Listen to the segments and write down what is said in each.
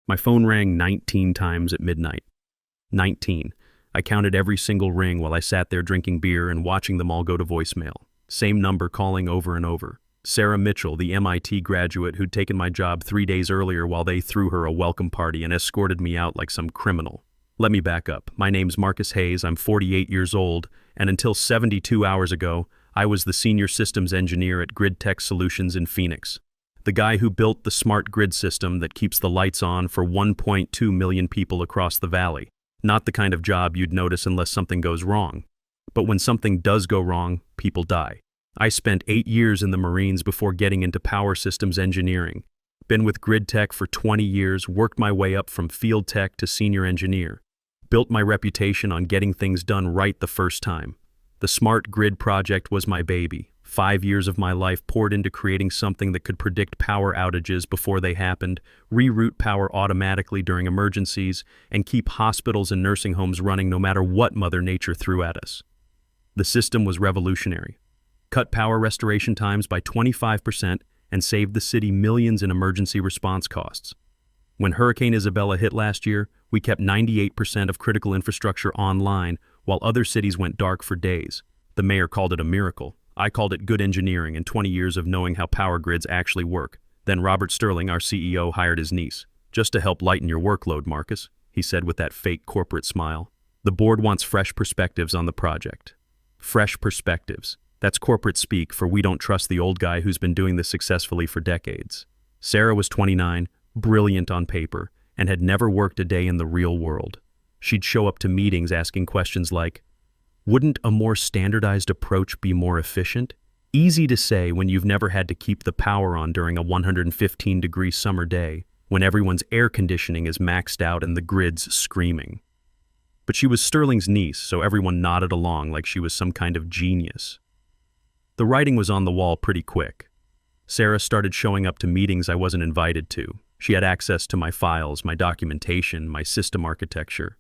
My phone rang 19 times at midnight. 19. I counted every single ring while I sat there drinking beer and watching them all go to voicemail. Same number calling over and over. Sarah Mitchell, the MIT graduate who'd taken my job 3 days earlier while they threw her a welcome party and escorted me out like some criminal. Let me back up. My name's Marcus Hayes, I'm 48 years old, and until 72 hours ago, I was the senior systems engineer at Grid Tech Solutions in Phoenix. The guy who built the smart grid system that keeps the lights on for 1.2 million people across the valley. Not the kind of job you'd notice unless something goes wrong. But when something does go wrong, people die. I spent 8 years in the Marines before getting into power systems engineering. Been with Grid Tech for 20 years, worked my way up from field tech to senior engineer. Built my reputation on getting things done right the first time. The smart grid project was my baby. 5 years of my life poured into creating something that could predict power outages before they happened, reroute power automatically during emergencies, and keep hospitals and nursing homes running no matter what Mother Nature threw at us. The system was revolutionary. Cut power restoration times by 25% and saved the city millions in emergency response costs. When Hurricane Isabella hit last year, we kept 98% of critical infrastructure online while other cities went dark for days. The mayor called it a miracle. I called it good engineering and 20 years of knowing how power grids actually work. Then Robert Sterling, our CEO, hired his niece. Just to help lighten your workload, Marcus, he said with that fake corporate smile. The board wants fresh perspectives on the project. Fresh perspectives. That's corporate speak for we don't trust the old guy who's been doing this successfully for decades. Sarah was 29, brilliant on paper, and had never worked a day in the real world. She'd show up to meetings asking questions like, wouldn't a more standardized approach be more efficient? Easy to say when you've never had to keep the power on during a 115-degree summer day, when everyone's air conditioning is maxed out and the grid's screaming. But she was Sterling's niece, so everyone nodded along like she was some kind of genius. The writing was on the wall pretty quick. Sarah started showing up to meetings I wasn't invited to. She had access to my files, my documentation, my system architecture.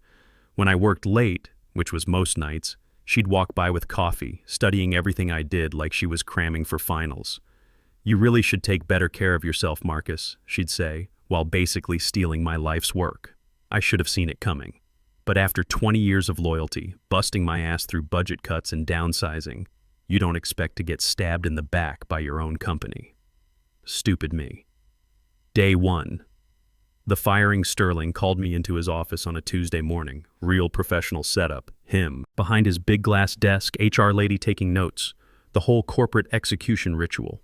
When I worked late, which was most nights, she'd walk by with coffee, studying everything I did like she was cramming for finals. You really should take better care of yourself, Marcus, she'd say, while basically stealing my life's work. I should have seen it coming. But after 20 years of loyalty, busting my ass through budget cuts and downsizing, you don't expect to get stabbed in the back by your own company. Stupid me. Day 1. The firing Sterling called me into his office on a Tuesday morning. Real professional setup. Him. Behind his big glass desk, HR lady taking notes. The whole corporate execution ritual.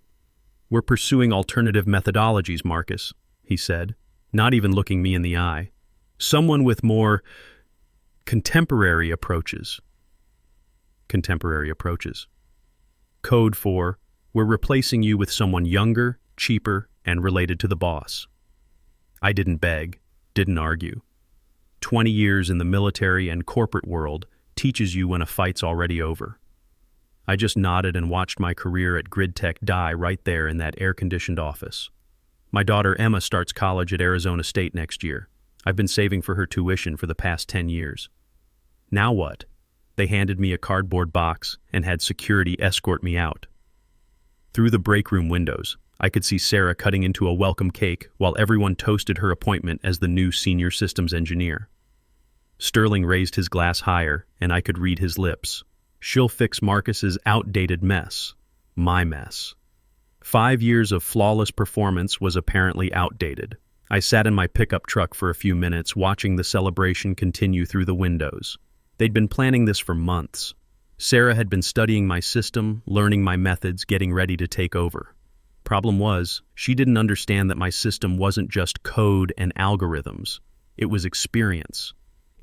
We're pursuing alternative methodologies, Marcus, he said, not even looking me in the eye. Someone with more contemporary approaches. Contemporary approaches. Code for, we're replacing you with someone younger, cheaper, and related to the boss. I didn't beg, didn't argue. 20 years in the military and corporate world teaches you when a fight's already over. I just nodded and watched my career at Grid Tech die right there in that air-conditioned office. My daughter Emma starts college at Arizona State next year. I've been saving for her tuition for the past 10 years. Now what? They handed me a cardboard box and had security escort me out. Through the break room windows, I could see Sarah cutting into a welcome cake while everyone toasted her appointment as the new senior systems engineer. Sterling raised his glass higher, and I could read his lips. She'll fix Marcus's outdated mess. My mess. 5 years of flawless performance was apparently outdated. I sat in my pickup truck for a few minutes, watching the celebration continue through the windows. They'd been planning this for months. Sarah had been studying my system, learning my methods, getting ready to take over. Problem was, she didn't understand that my system wasn't just code and algorithms. It was experience.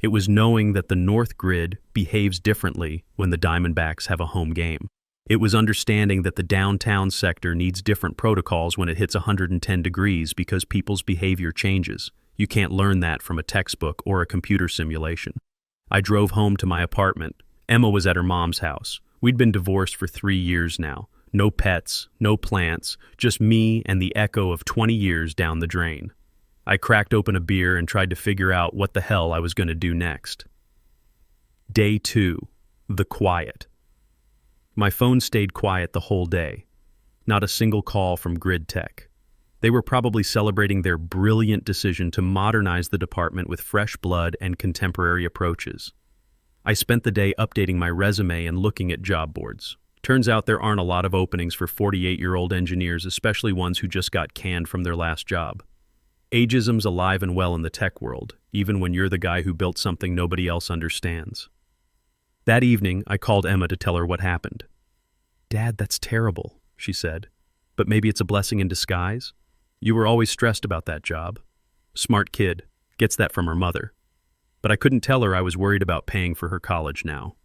It was knowing that the North Grid behaves differently when the Diamondbacks have a home game. It was understanding that the downtown sector needs different protocols when it hits 110 degrees because people's behavior changes. You can't learn that from a textbook or a computer simulation. I drove home to my apartment. Emma was at her mom's house. We'd been divorced for 3 years now. No pets, no plants, just me and the echo of 20 years down the drain. I cracked open a beer and tried to figure out what the hell I was going to do next. Day 2. The quiet. My phone stayed quiet the whole day. Not a single call from Grid Tech. They were probably celebrating their brilliant decision to modernize the department with fresh blood and contemporary approaches. I spent the day updating my resume and looking at job boards. Turns out there aren't a lot of openings for 48-year-old engineers, especially ones who just got canned from their last job. Ageism's alive and well in the tech world, even when you're the guy who built something nobody else understands. That evening, I called Emma to tell her what happened. "Dad, that's terrible," she said. "But maybe it's a blessing in disguise? You were always stressed about that job." Smart kid, gets that from her mother. But I couldn't tell her I was worried about paying for her college now.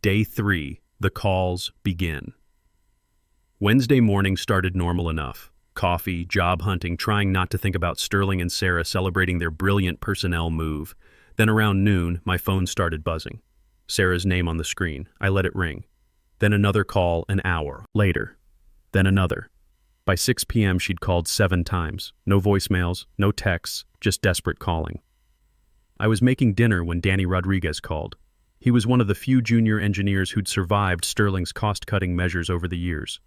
Day 3, the calls begin. Wednesday morning started normal enough. Coffee, job hunting, trying not to think about Sterling and Sarah celebrating their brilliant personnel move. Then around noon, my phone started buzzing. Sarah's name on the screen. I let it ring. Then another call an hour later. Then another. By 6 p.m. she'd called 7 times. No voicemails, no texts, just desperate calling. I was making dinner when Danny Rodriguez called. He was one of the few junior engineers who'd survived Sterling's cost-cutting measures over the years.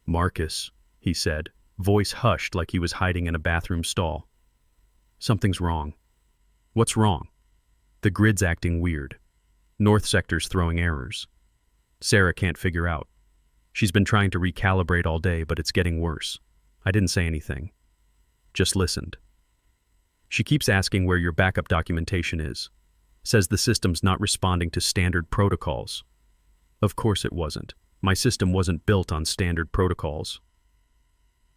"Marcus," he said, voice hushed like he was hiding in a bathroom stall. "Something's wrong." "What's wrong?" "The grid's acting weird. North sector's throwing errors. Sarah can't figure out. She's been trying to recalibrate all day, but it's getting worse." I didn't say anything. Just listened. "She keeps asking where your backup documentation is. Says the system's not responding to standard protocols." Of course it wasn't. My system wasn't built on standard protocols.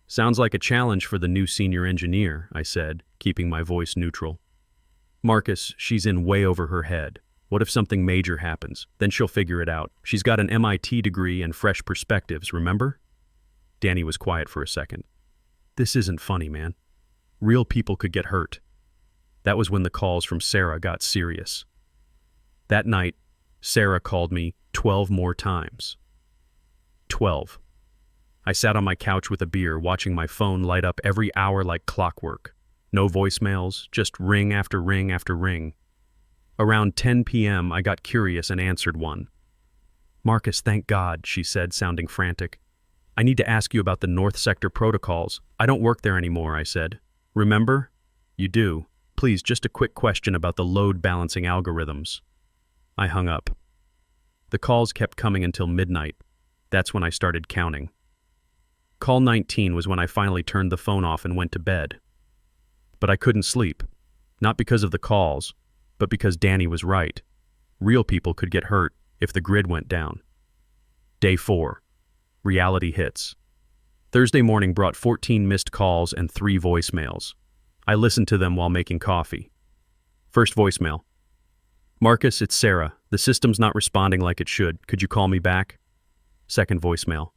"Sounds like a challenge for the new senior engineer," I said, keeping my voice neutral. "Marcus, she's in way over her head. What if something major happens? Then she'll figure it out. She's got an MIT degree and fresh perspectives, remember?" Danny was quiet for a second. "This isn't funny, man. Real people could get hurt." That was when the calls from Sarah got serious. That night, Sarah called me 12 more times. 12. I sat on my couch with a beer, watching my phone light up every hour like clockwork. No voicemails, just ring after ring after ring. Around 10 p.m., I got curious and answered one. "Marcus, thank God," she said, sounding frantic. "I need to ask you about the North Sector protocols. I don't work there anymore," I said. "Remember?" "You do. Please, just a quick question about the load balancing algorithms." I hung up. The calls kept coming until midnight. That's when I started counting. Call 19 was when I finally turned the phone off and went to bed. But I couldn't sleep. Not because of the calls, but because Danny was right. Real people could get hurt if the grid went down. Day 4. Reality hits. Thursday morning brought 14 missed calls and 3 voicemails. I listened to them while making coffee. First voicemail. "Marcus, it's Sarah. The system's not responding like it should. Could you call me back?" Second voicemail.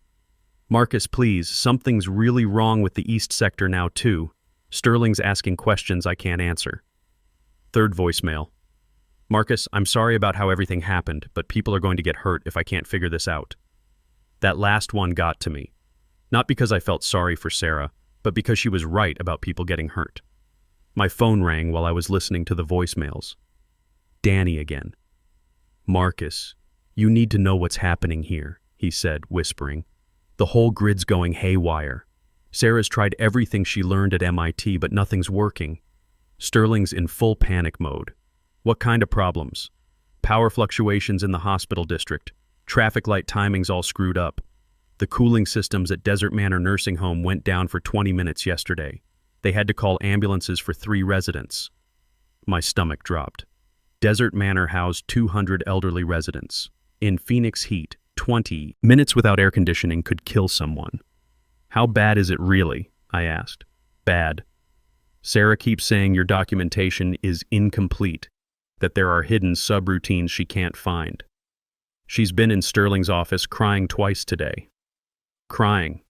"Marcus, please, something's really wrong with the East Sector now too. Sterling's asking questions I can't answer." Third voicemail. "Marcus, I'm sorry about how everything happened, but people are going to get hurt if I can't figure this out." That last one got to me. Not because I felt sorry for Sarah, but because she was right about people getting hurt. My phone rang while I was listening to the voicemails. Danny again. "Marcus, you need to know what's happening here," he said, whispering. "The whole grid's going haywire. Sarah's tried everything she learned at MIT, but nothing's working. Sterling's in full panic mode." "What kind of problems?" "Power fluctuations in the hospital district. Traffic light timing's all screwed up. The cooling systems at Desert Manor Nursing Home went down for 20 minutes yesterday. They had to call ambulances for 3 residents." My stomach dropped. Desert Manor housed 200 elderly residents. In Phoenix heat, 20 minutes without air conditioning could kill someone. "How bad is it really?" I asked. "Bad. Sarah keeps saying your documentation is incomplete, that there are hidden subroutines she can't find. She's been in Sterling's office crying twice today." Crying.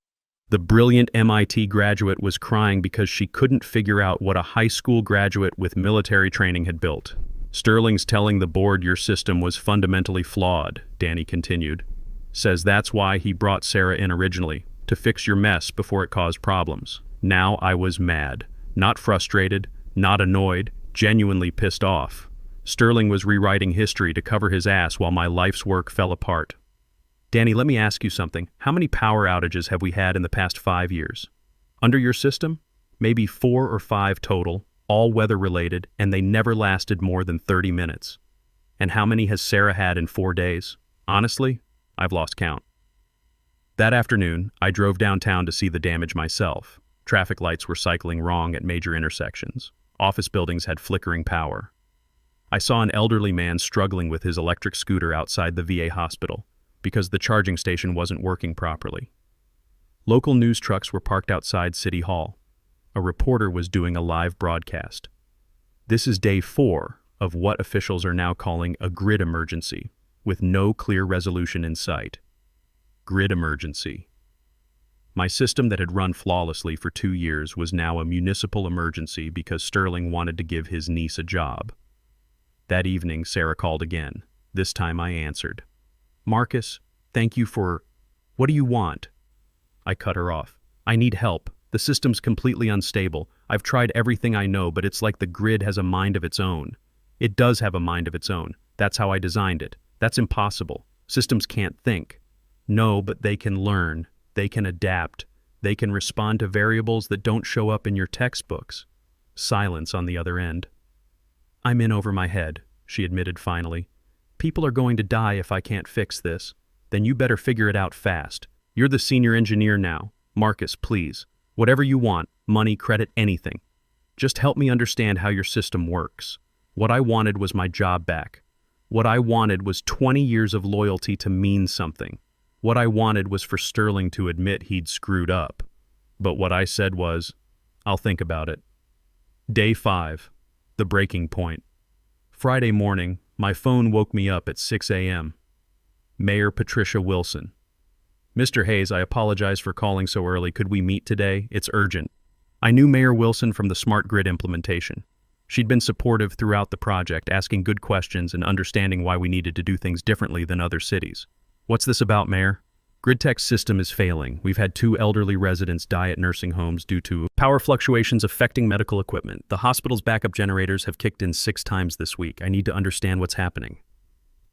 The brilliant MIT graduate was crying because she couldn't figure out what a high school graduate with military training had built. "Sterling's telling the board your system was fundamentally flawed," Danny continued. "Says that's why he brought Sarah in originally, to fix your mess before it caused problems." Now I was mad. Not frustrated, not annoyed, genuinely pissed off. Sterling was rewriting history to cover his ass while my life's work fell apart. "Danny, let me ask you something. How many power outages have we had in the past 5 years?" Under your system? Maybe 4 or 5 total, all weather-related, and they never lasted more than 30 minutes. And how many has Sarah had in 4 days? Honestly, I've lost count. That afternoon, I drove downtown to see the damage myself. Traffic lights were cycling wrong at major intersections. Office buildings had flickering power. I saw an elderly man struggling with his electric scooter outside the VA hospital because the charging station wasn't working properly. Local news trucks were parked outside City Hall. A reporter was doing a live broadcast. This is day 4 of what officials are now calling a grid emergency, with no clear resolution in sight. Grid emergency. My system that had run flawlessly for 2 years was now a municipal emergency because Sterling wanted to give his niece a job. That evening, Sarah called again. This time I answered. "Marcus, thank you for... What do you want?" I cut her off. "I need help. The system's completely unstable. I've tried everything I know, but it's like the grid has a mind of its own." "It does have a mind of its own. That's how I designed it. That's impossible. Systems can't think." "No, but they can learn. They can adapt. They can respond to variables that don't show up in your textbooks." Silence on the other end. "I'm in over my head," she admitted finally. "People are going to die if I can't fix this. Then you better figure it out fast. You're the senior engineer now. Marcus, please. Whatever you want, money, credit, anything. Just help me understand how your system works." What I wanted was my job back. What I wanted was 20 years of loyalty to mean something. What I wanted was for Sterling to admit he'd screwed up. But what I said was, "I'll think about it." Day 5. The breaking point. Friday morning, my phone woke me up at 6 a.m. Mayor Patricia Wilson. "Mr. Hayes, I apologize for calling so early. Could we meet today? It's urgent." I knew Mayor Wilson from the smart grid implementation. She'd been supportive throughout the project, asking good questions and understanding why we needed to do things differently than other cities. "What's this about, Mayor?" "GridTech's system is failing. We've had 2 elderly residents die at nursing homes due to power fluctuations affecting medical equipment. The hospital's backup generators have kicked in 6 times this week. I need to understand what's happening."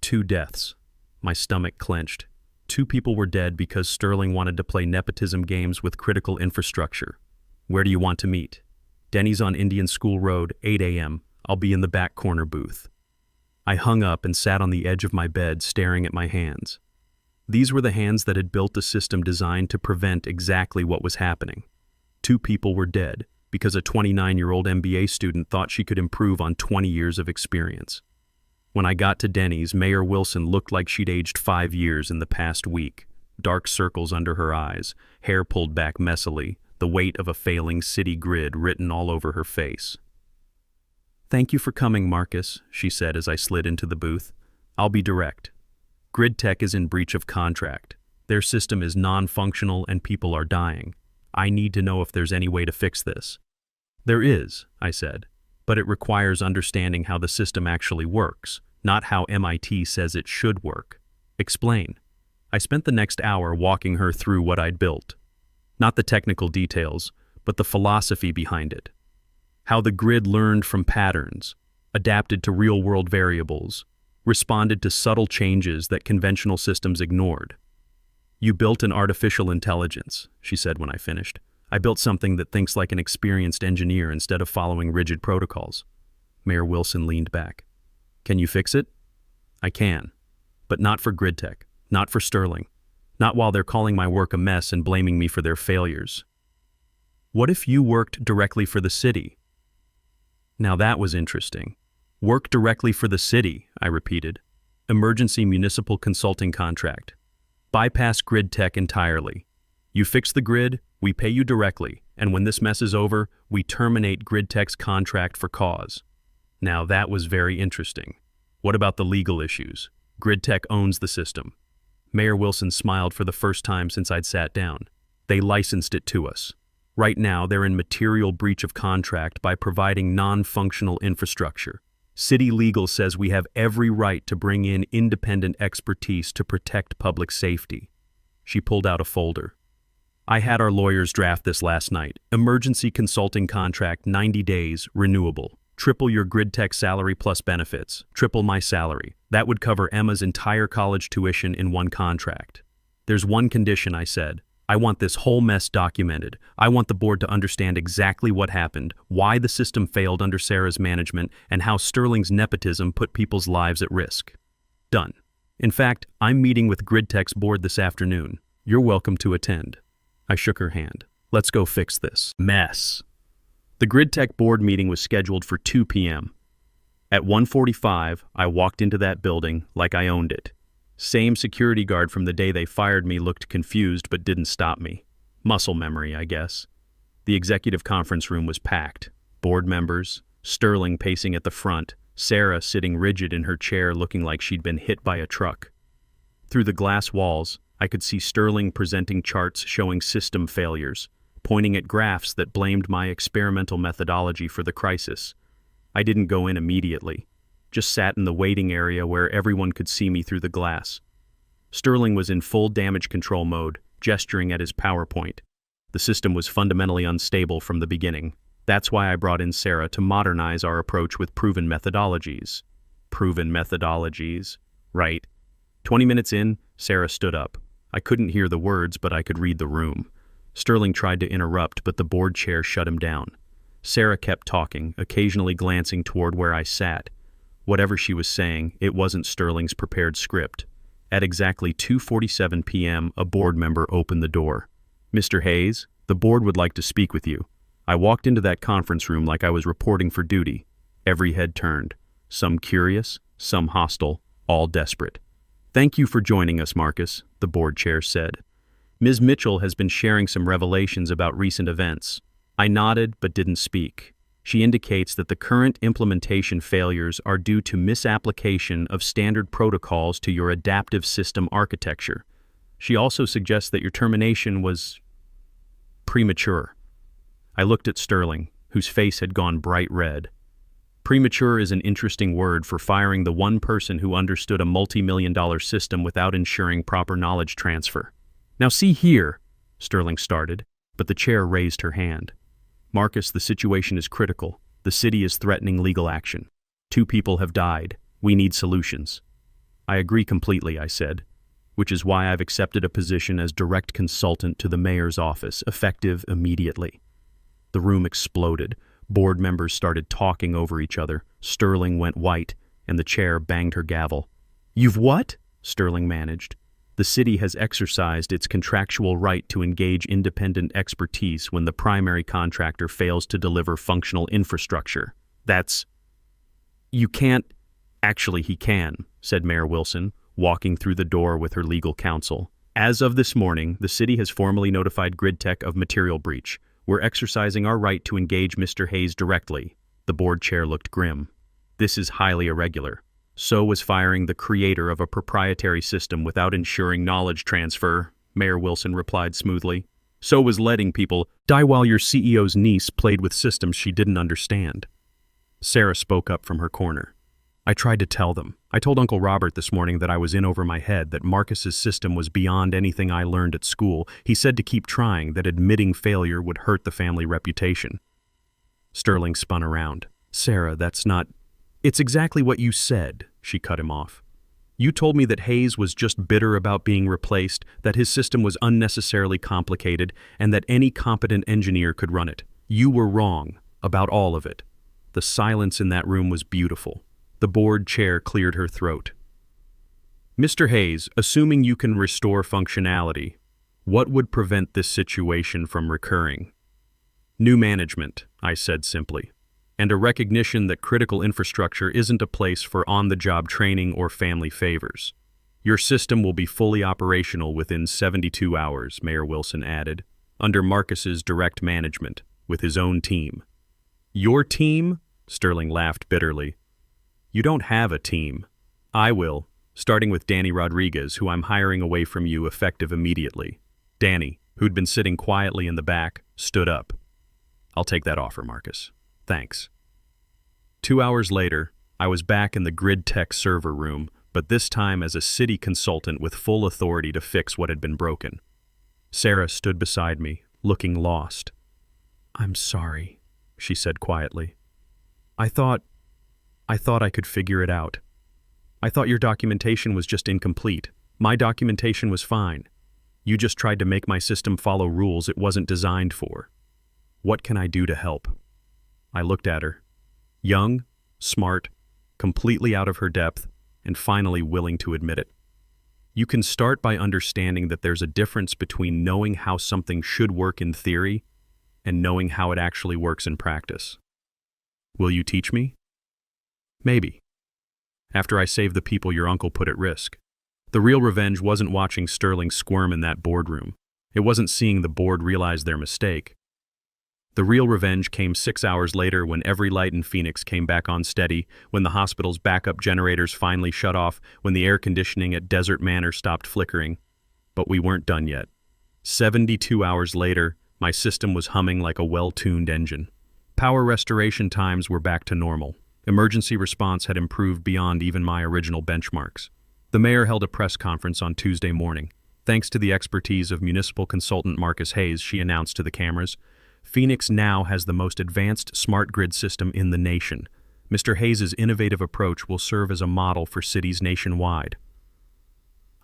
2 deaths. My stomach clenched. 2 people were dead because Sterling wanted to play nepotism games with critical infrastructure. "Where do you want to meet?" "Denny's on Indian School Road, 8 a.m. I'll be in the back corner booth." I hung up and sat on the edge of my bed staring at my hands. These were the hands that had built a system designed to prevent exactly what was happening. 2 people were dead because a 29-year-old MBA student thought she could improve on 20 years of experience. When I got to Denny's, Mayor Wilson looked like she'd aged 5 years in the past week. Dark circles under her eyes, hair pulled back messily, the weight of a failing city grid written all over her face. "Thank you for coming, Marcus," she said as I slid into the booth. "I'll be direct. GridTech is in breach of contract. Their system is non-functional and people are dying. I need to know if there's any way to fix this." "There is," I said, "but it requires understanding how the system actually works, not how MIT says it should work." "Explain." I spent the next hour walking her through what I'd built. Not the technical details, but the philosophy behind it. How the grid learned from patterns, adapted to real-world variables, responded to subtle changes that conventional systems ignored. "You built an artificial intelligence," she said when I finished. "I built something that thinks like an experienced engineer instead of following rigid protocols." Mayor Wilson leaned back. "Can you fix it?" "I can, but not for GridTech, not for Sterling. Not while they're calling my work a mess and blaming me for their failures." "What if you worked directly for the city?" Now that was interesting. "Work directly for the city," I repeated. "Emergency municipal consulting contract. Bypass GridTech entirely. You fix the grid, we pay you directly, and when this mess is over, we terminate GridTech's contract for cause." Now that was very interesting. "What about the legal issues? GridTech owns the system." Mayor Wilson smiled for the first time since I'd sat down. "They licensed it to us. Right now, they're in material breach of contract by providing non-functional infrastructure. City legal says we have every right to bring in independent expertise to protect public safety." She pulled out a folder. "I had our lawyers draft this last night. Emergency consulting contract, 90 days, renewable. Triple your GridTech salary plus benefits. Triple my salary. That would cover Emma's entire college tuition in one contract. There's one condition," I said. I want this whole mess documented. I want the board to understand exactly what happened, why the system failed under Sarah's management, and how Sterling's nepotism put people's lives at risk. Done. In fact, I'm meeting with GridTech's board this afternoon. You're welcome to attend. I shook her hand. Let's go fix this mess. The GridTech board meeting was scheduled for 2 p.m. At 1:45, I walked into that building like I owned it. Same security guard from the day they fired me looked confused but didn't stop me. Muscle memory, I guess. The executive conference room was packed. Board members, Sterling pacing at the front, Sarah sitting rigid in her chair looking like she'd been hit by a truck. Through the glass walls, I could see Sterling presenting charts showing system failures, pointing at graphs that blamed my experimental methodology for the crisis. I didn't go in immediately, just sat in the waiting area where everyone could see me through the glass. Sterling was in full damage control mode, gesturing at his PowerPoint. The system was fundamentally unstable from the beginning. That's why I brought in Sarah to modernize our approach with proven methodologies. Proven methodologies, right? 20 minutes in, Sarah stood up. I couldn't hear the words, but I could read the room. Sterling tried to interrupt, but the board chair shut him down. Sarah kept talking, occasionally glancing toward where I sat. Whatever she was saying, it wasn't Sterling's prepared script. At exactly 2:47 p.m., a board member opened the door. "Mr. Hayes, the board would like to speak with you." I walked into that conference room like I was reporting for duty. Every head turned. Some curious, some hostile, all desperate. "Thank you for joining us, Marcus," the board chair said. "Ms. Mitchell has been sharing some revelations about recent events." I nodded but didn't speak. She indicates that the current implementation failures are due to misapplication of standard protocols to your adaptive system architecture. She also suggests that your termination was premature. I looked at Sterling, whose face had gone bright red. Premature is an interesting word for firing the one person who understood a multi-million-dollar system without ensuring proper knowledge transfer. "Now see here," Sterling started, but the chair raised her hand. "Marcus, the situation is critical. The city is threatening legal action. 2 people have died. We need solutions." "I agree completely," I said, "which is why I've accepted a position as direct consultant to the mayor's office, effective immediately." The room exploded. Board members started talking over each other. Sterling went white, and the chair banged her gavel. "You've what?" Sterling managed. "The city has exercised its contractual right to engage independent expertise when the primary contractor fails to deliver functional infrastructure. That's—" "You can't—" "Actually, he can," said Mayor Wilson, walking through the door with her legal counsel. "As of this morning, the city has formally notified GridTech of material breach. We're exercising our right to engage Mr. Hayes directly." The board chair looked grim. "This is highly irregular. So was firing the creator of a proprietary system without ensuring knowledge transfer," Mayor Wilson replied smoothly. "So was letting people die while your CEO's niece played with systems she didn't understand." Sarah spoke up from her corner. "I tried to tell them. I told Uncle Robert this morning that I was in over my head, that Marcus's system was beyond anything I learned at school. He said to keep trying, that admitting failure would hurt the family reputation." Sterling spun around. "Sarah, that's not—" "It's exactly what you said," she cut him off. "You told me that Hayes was just bitter about being replaced, that his system was unnecessarily complicated, and that any competent engineer could run it. You were wrong about all of it." The silence in that room was beautiful. The board chair cleared her throat. "Mr. Hayes, assuming you can restore functionality, what would prevent this situation from recurring?" "New management," I said simply, "and a recognition that critical infrastructure isn't a place for on-the-job training or family favors. Your system will be fully operational within 72 hours, Mayor Wilson added, under Marcus's direct management, with his own team." "Your team?" Sterling laughed bitterly. "You don't have a team. I will, starting with Danny Rodriguez, who I'm hiring away from you effective immediately." Danny, who'd been sitting quietly in the back, stood up. "I'll take that offer, Marcus. Thanks." 2 hours later, I was back in the GridTech server room, but this time as a city consultant with full authority to fix what had been broken. Sarah stood beside me, looking lost. "I'm sorry," she said quietly. I thought I could figure it out. I thought your documentation was just incomplete. My documentation was fine." You just tried to make my system follow rules it wasn't designed for. What can I do to help? I looked at her. Young, smart, completely out of her depth, and finally willing to admit it. You can start by understanding that there's a difference between knowing how something should work in theory and knowing how it actually works in practice. Will you teach me? Maybe. After I save the people your uncle put at risk. The real revenge wasn't watching Sterling squirm in that boardroom. It wasn't seeing the board realize their mistake. The real revenge came 6 hours later when every light in Phoenix came back on steady, when the hospital's backup generators finally shut off, when the air conditioning at Desert Manor stopped flickering. But we weren't done yet. 72 hours later, my system was humming like a well-tuned engine. Power restoration times were back to normal. Emergency response had improved beyond even my original benchmarks. The mayor held a press conference on Tuesday morning. Thanks to the expertise of municipal consultant Marcus Hayes, she announced to the cameras, Phoenix now has the most advanced smart grid system in the nation. Mr. Hayes' innovative approach will serve as a model for cities nationwide.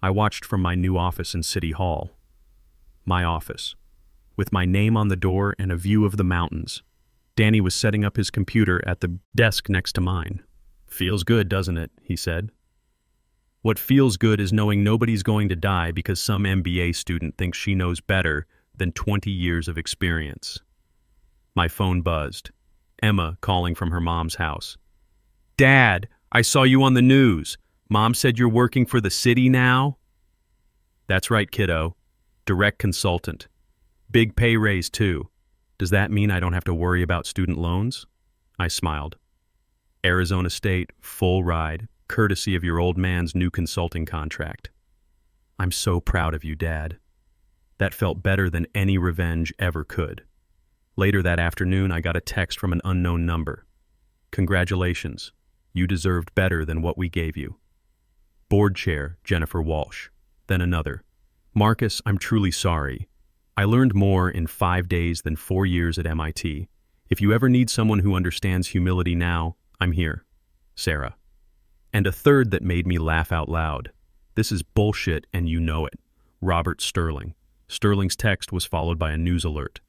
I watched from my new office in City Hall. My office. With my name on the door and a view of the mountains. Danny was setting up his computer at the desk next to mine. Feels good, doesn't it? He said. What feels good is knowing nobody's going to die because some MBA student thinks she knows better than 20 years of experience. My phone buzzed. Emma calling from her mom's house. Dad, I saw you on the news. Mom said you're working for the city now? That's right, kiddo. Direct consultant. Big pay raise, too. Does that mean I don't have to worry about student loans? I smiled. Arizona State, full ride, courtesy of your old man's new consulting contract. I'm so proud of you, Dad. That felt better than any revenge ever could. Later that afternoon, I got a text from an unknown number. Congratulations. You deserved better than what we gave you. Board Chair, Jennifer Walsh. Then another. Marcus, I'm truly sorry. I learned more in 5 days than 4 years at MIT. If you ever need someone who understands humility now, I'm here. Sarah. And a third that made me laugh out loud. This is bullshit and you know it. Robert Sterling. Sterling's text was followed by a news alert.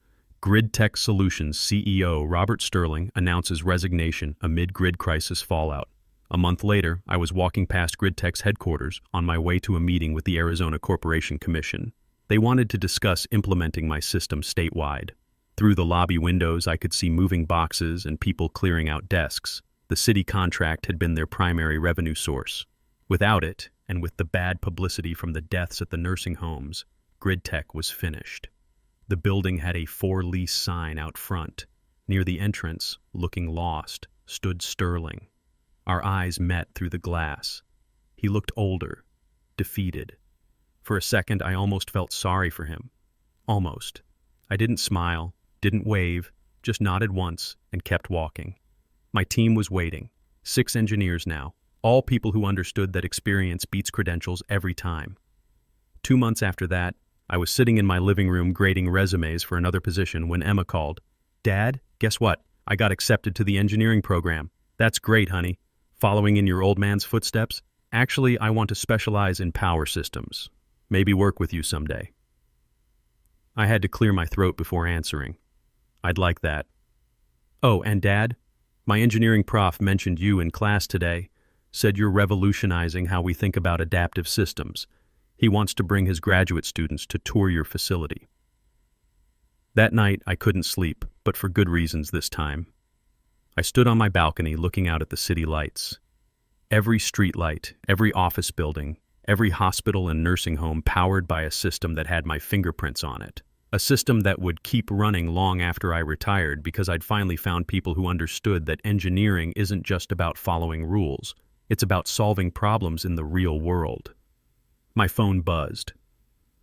Grid Tech Solutions CEO Robert Sterling announces resignation amid grid crisis fallout. A month later, I was walking past Grid Tech's headquarters on my way to a meeting with the Arizona Corporation Commission. They wanted to discuss implementing my system statewide. Through the lobby windows, I could see moving boxes and people clearing out desks. The city contract had been their primary revenue source. Without it, and with the bad publicity from the deaths at the nursing homes, Grid Tech was finished. The building had a for-lease sign out front. Near the entrance, looking lost, stood Sterling. Our eyes met through the glass. He looked older, defeated. For a second, I almost felt sorry for him. Almost. I didn't smile, didn't wave, just nodded once and kept walking. My team was waiting. 6 engineers now, all people who understood that experience beats credentials every time. 2 months after that, I was sitting in my living room grading resumes for another position when Emma called. Dad, guess what? I got accepted to the engineering program. That's great, honey. Following in your old man's footsteps? Actually, I want to specialize in power systems. Maybe work with you someday. I had to clear my throat before answering. I'd like that. Oh, and Dad, my engineering prof mentioned you in class today, said you're revolutionizing how we think about adaptive systems. He wants to bring his graduate students to tour your facility. That night, I couldn't sleep, but for good reasons this time. I stood on my balcony looking out at the city lights. Every street light, every office building, every hospital and nursing home powered by a system that had my fingerprints on it. A system that would keep running long after I retired because I'd finally found people who understood that engineering isn't just about following rules. It's about solving problems in the real world. My phone buzzed.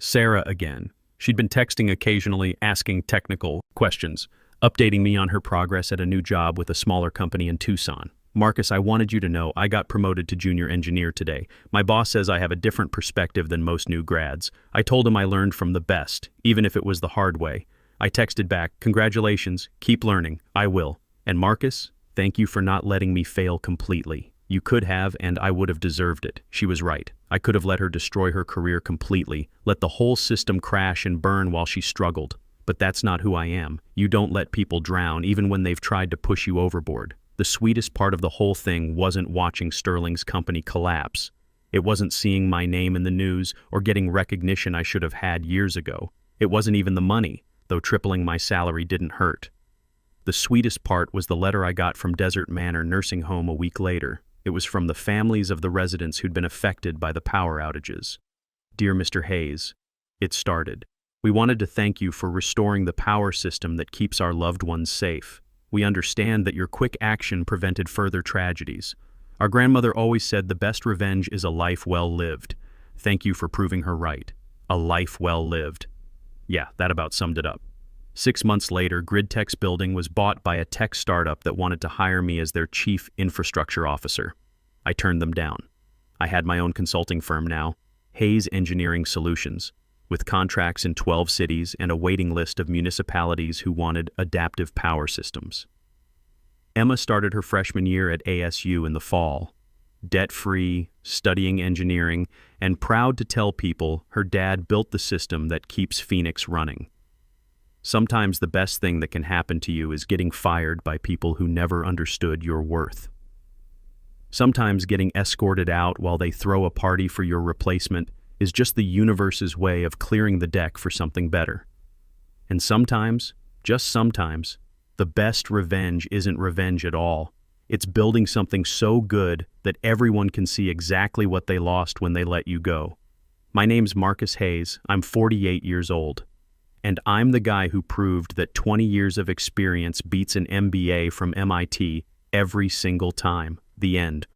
Sarah again. She'd been texting occasionally, asking technical questions, updating me on her progress at a new job with a smaller company in Tucson. Marcus, I wanted you to know I got promoted to junior engineer today. My boss says I have a different perspective than most new grads. I told him I learned from the best, even if it was the hard way. I texted back, congratulations, keep learning, I will. And Marcus, thank you for not letting me fail completely. You could have, and I would have deserved it. She was right. I could have let her destroy her career completely, let the whole system crash and burn while she struggled. But that's not who I am. You don't let people drown, even when they've tried to push you overboard. The sweetest part of the whole thing wasn't watching Sterling's company collapse. It wasn't seeing my name in the news or getting recognition I should have had years ago. It wasn't even the money, though tripling my salary didn't hurt. The sweetest part was the letter I got from Desert Manor Nursing Home a week later. It was from the families of the residents who'd been affected by the power outages. Dear Mr. Hayes, it started. We wanted to thank you for restoring the power system that keeps our loved ones safe. We understand that your quick action prevented further tragedies. Our grandmother always said the best revenge is a life well lived. Thank you for proving her right. A life well lived. Yeah, that about summed it up. 6 months later, GridTech's building was bought by a tech startup that wanted to hire me as their chief infrastructure officer. I turned them down. I had my own consulting firm now, Hayes Engineering Solutions, with contracts in 12 cities and a waiting list of municipalities who wanted adaptive power systems. Emma started her freshman year at ASU in the fall, debt-free, studying engineering, and proud to tell people her dad built the system that keeps Phoenix running. Sometimes the best thing that can happen to you is getting fired by people who never understood your worth. Sometimes getting escorted out while they throw a party for your replacement is just the universe's way of clearing the deck for something better. And sometimes, just sometimes, the best revenge isn't revenge at all. It's building something so good that everyone can see exactly what they lost when they let you go. My name's Marcus Hayes. I'm 48 years old. And I'm the guy who proved that 20 years of experience beats an MBA from MIT every single time. The end.